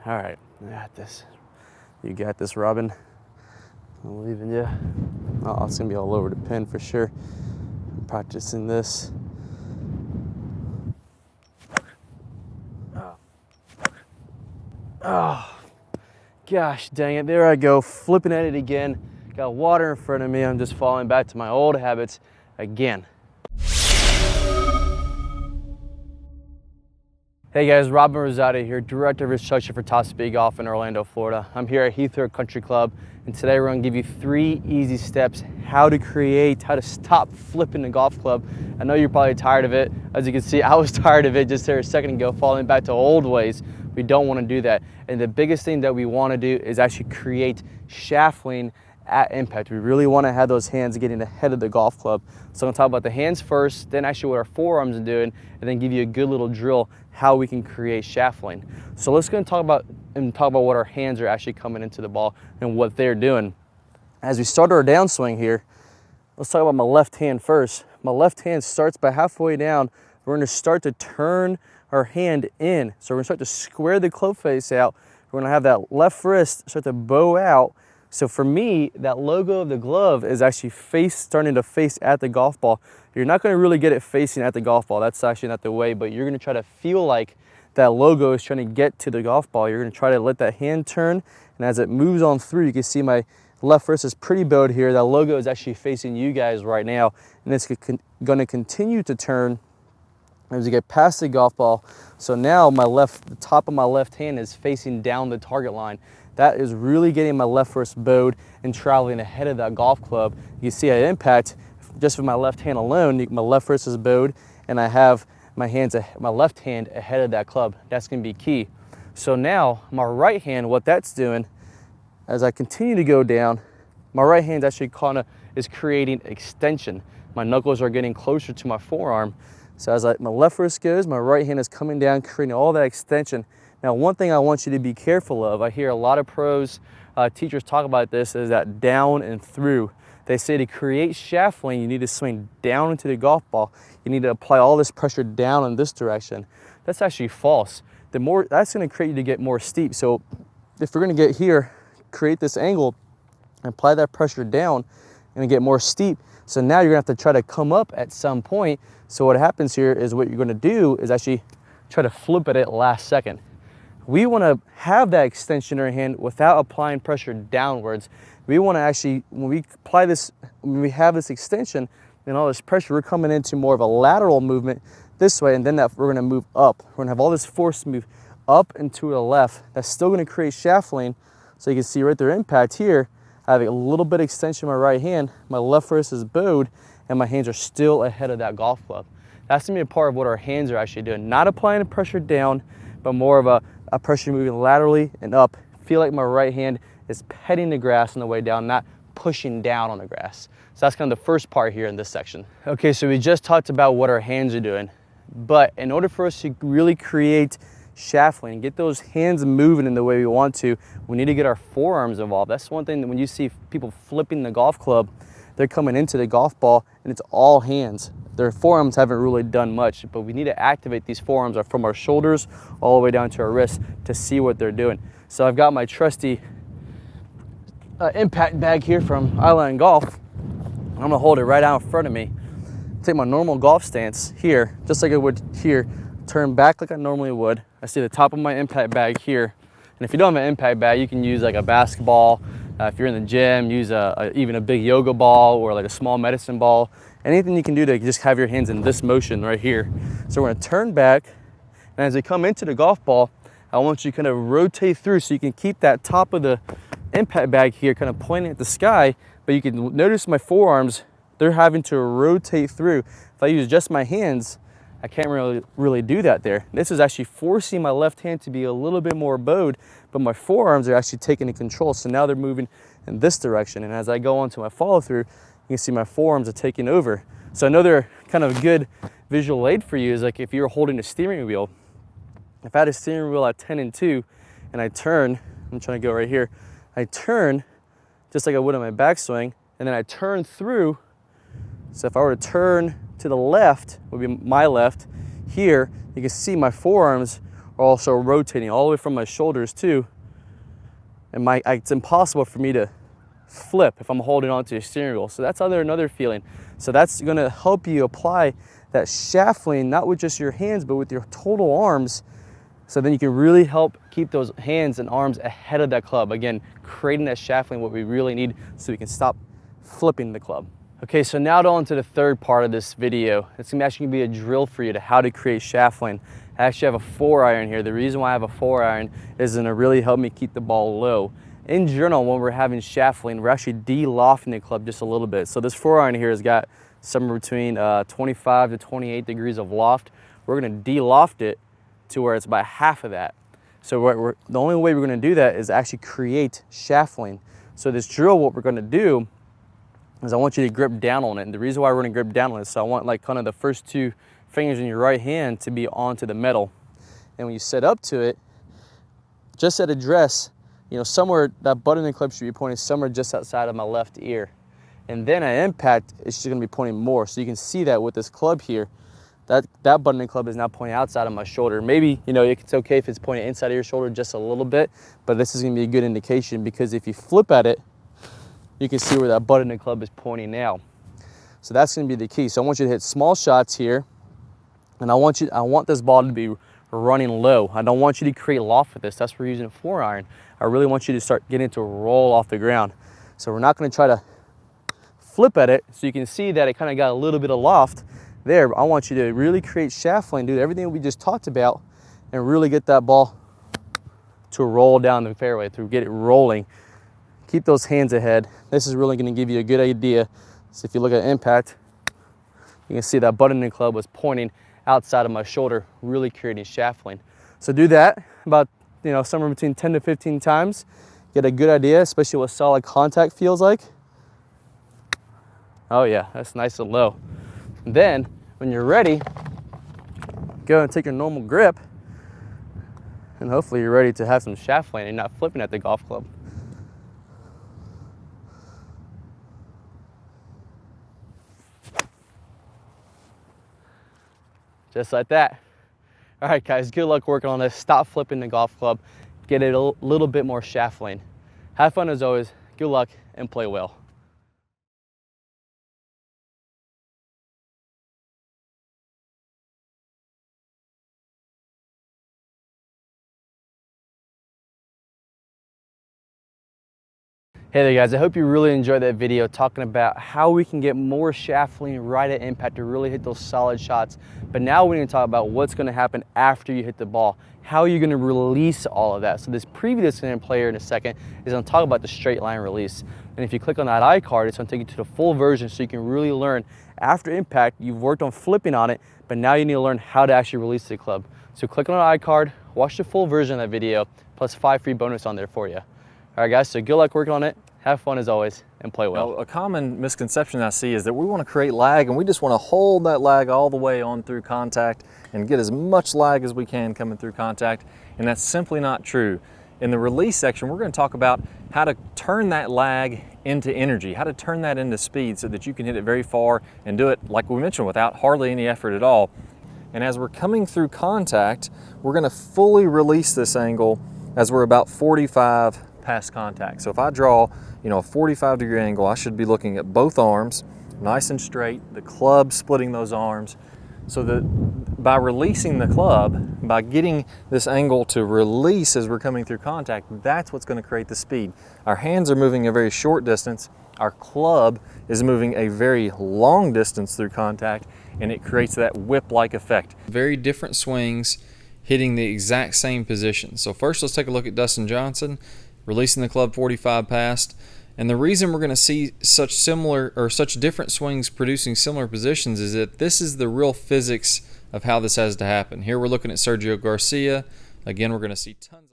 All right, I got this. You got this, Robin. I'm believe in you. Oh, it's gonna be all over the pin for sure. I'm practicing this. Oh, gosh dang it. There I go, flipping at it again. Got water in front of me. I'm just falling back to my old habits again. Hey guys, Robin Rosati here, Director of Instruction for Top Speed Golf in Orlando, Florida. I'm here at Heathrow Country Club, and today we're gonna give you 3 easy steps how to stop flipping the golf club. I know you're probably tired of it. As you can see, I was tired of it just there a second ago, falling back to old ways. We don't wanna do that. And the biggest thing that we wanna do is actually create shaft lean at impact. We really want to have those hands getting ahead of the golf club. So I'm going to talk about the hands first, then actually what our forearms are doing, and then give you a good little drill how we can create shaft lean. So let's go and talk about what our hands are actually coming into the ball and what they're doing. As we start our downswing here, let's talk about my left hand first. My left hand starts by halfway down. We're going to start to turn our hand in. So we're going to start to square the club face out. We're going to have that left wrist start to bow out. So for me, that logo of the glove is actually starting to face at the golf ball. You're not going to really get it facing at the golf ball. That's actually not the way, but you're going to try to feel like that logo is trying to get to the golf ball. You're going to try to let that hand turn, and as it moves on through, you can see my left wrist is pretty bowed here. That logo is actually facing you guys right now, and it's going to continue to turn as you get past the golf ball. So now the top of my left hand is facing down the target line. That is really getting my left wrist bowed and traveling ahead of that golf club. You see at impact, just with my left hand alone, my left wrist is bowed, and I have my left hand ahead of that club. That's gonna be key. So now my right hand, what that's doing, as I continue to go down, my right hand actually is creating extension. My knuckles are getting closer to my forearm. So as my left wrist goes, my right hand is coming down, creating all that extension. Now, one thing I want you to be careful of, I hear a lot of pros, teachers talk about this, is that down and through. They say to create shaft lean, you need to swing down into the golf ball. You need to apply all this pressure down in this direction. That's actually false. That's gonna create you to get more steep. So if we're gonna get here, create this angle, and apply that pressure down and get more steep. So now you're gonna have to try to come up at some point. So what happens here is what you're gonna do is actually try to flip it at last second. We want to have that extension in our hand without applying pressure downwards. We want to actually, when we have this extension and all this pressure, we're coming into more of a lateral movement this way, and then we're going to move up. We're going to have all this force move up and to the left. That's still going to create shaft lean. So you can see right there, impact here. I have a little bit of extension in my right hand. My left wrist is bowed, and my hands are still ahead of that golf club. That's going to be a part of what our hands are actually doing. Not applying the pressure down, but more of a pressure moving laterally and up. Feel like my right hand is petting the grass on the way down, not pushing down on the grass. So that's kind of the first part here in this section. Okay, so we just talked about what our hands are doing, but in order for us to really create shaft lean, get those hands moving in the way we want to, we need to get our forearms involved. That's one thing that when you see people flipping the golf club, they're coming into the golf ball and it's all hands. Their forearms haven't really done much, but we need to activate these forearms from our shoulders all the way down to our wrists to see what they're doing. So I've got my trusty impact bag here from Island Golf. I'm gonna hold it right out in front of me. Take my normal golf stance here, just like I would here, turn back like I normally would. I see the top of my impact bag here. And if you don't have an impact bag, you can use like a basketball. If you're in the gym, use even a big yoga ball or like a small medicine ball. Anything you can do to just have your hands in this motion right here. So we're gonna turn back, and as we come into the golf ball, I want you to kind of rotate through so you can keep that top of the impact bag here kind of pointing at the sky, but you can notice my forearms, they're having to rotate through. If I use just my hands, I can't really do that there. This is actually forcing my left hand to be a little bit more bowed, but my forearms are actually taking the control. So now they're moving in this direction. And as I go on to my follow through, you can see my forearms are taking over. So another kind of good visual aid for you is like if you're holding a steering wheel. If I had a steering wheel at 10 and 2 and I turn, I'm trying to go right here, I turn just like I would on my backswing, and then I turn through. So if I were to turn to the left, would be my left, here you can see my forearms are also rotating all the way from my shoulders too. And it's impossible for me to flip if I'm holding onto the steering wheel. So that's another feeling. So that's gonna help you apply that shaft lean, not with just your hands, but with your total arms. So then you can really help keep those hands and arms ahead of that club. Again, creating that shaft lean, what we really need so we can stop flipping the club. Okay, so now on to the third part of this video. It's actually gonna be a drill for you to how to create shaft lean. I actually have a 4-iron here. The reason why I have a 4-iron is gonna really help me keep the ball low. In general, when we're having shaft lean, we're actually de-lofting the club just a little bit. So this 4-iron here has got somewhere between 25 to 28 degrees of loft. We're gonna de-loft it to where it's about half of that. So the only way we're gonna do that is actually create shaft lean. So this drill, what we're gonna do is I want you to grip down on it. And the reason why we're gonna grip down on it is so I want like kind of the first 2 fingers in your right hand to be onto the metal. And when you set up to it, just at address, you know, somewhere that butt of the club should be pointing somewhere just outside of my left ear. And then at impact, it's just gonna be pointing more. So you can see that with this club here, that butt of the club is now pointing outside of my shoulder. Maybe, you know, it's okay if it's pointing inside of your shoulder just a little bit, but this is gonna be a good indication because if you flip at it, you can see where that butt of the club is pointing now. So that's gonna be the key. So I want you to hit small shots here. And I want this ball to be running low. I don't want you to create loft with this. That's why we're using a 4-iron. I really want you to start getting it to roll off the ground. So we're not gonna try to flip at it. So you can see that it kind of got a little bit of loft there. But I want you to really create shaft lean, do everything we just talked about, and really get that ball to roll down the fairway, to get it rolling. Keep those hands ahead. This is really gonna give you a good idea. So if you look at impact, you can see that butt of the club was pointing outside of my shoulder, really creating shaft lean. So do that about, you know, somewhere between 10 to 15 times. Get a good idea, especially what solid contact feels like. Oh yeah, that's nice and low. And then when you're ready, go and take your normal grip, and hopefully you're ready to have some shaft lean and not flipping at the golf club. Just like that. All right, guys, good luck working on this. Stop flipping the golf club. Get it a little bit more shaft lean. Have fun as always. Good luck and play well. Hey there guys, I hope you really enjoyed that video talking about how we can get more shaft lean right at impact to really hit those solid shots. But now we need to talk about what's going to happen after you hit the ball. How are you going to release all of that? So this preview that's going to play here in a second is going to talk about the straight line release. And if you click on that iCard, it's going to take you to the full version so you can really learn after impact. You've worked on flipping on it, but now you need to learn how to actually release the club. So click on the iCard, watch the full version of that video, plus 5 free bonus on there for you. All right guys, so good luck working on it. Have fun as always and play well. Now, a common misconception I see is that we want to create lag and we just want to hold that lag all the way on through contact and get as much lag as we can coming through contact, and that's simply not true. In the release section, we're going to talk about how to turn that lag into energy, how to turn that into speed so that you can hit it very far and do it, like we mentioned, without hardly any effort at all. And as we're coming through contact, we're going to fully release this angle as we're about 45 past contact. So if I draw, you know, a 45-degree angle, I should be looking at both arms, nice and straight, the club splitting those arms. So that by releasing the club, by getting this angle to release as we're coming through contact, that's what's going to create the speed. Our hands are moving a very short distance, our club is moving a very long distance through contact, and it creates that whip-like effect. Very different swings, hitting the exact same position. So first let's take a look at Dustin Johnson, releasing the club 45 past. And the reason we're going to see such similar or such different swings producing similar positions is that this is the real physics of how this has to happen. Here we're looking at Sergio Garcia. Again, we're going to see tons of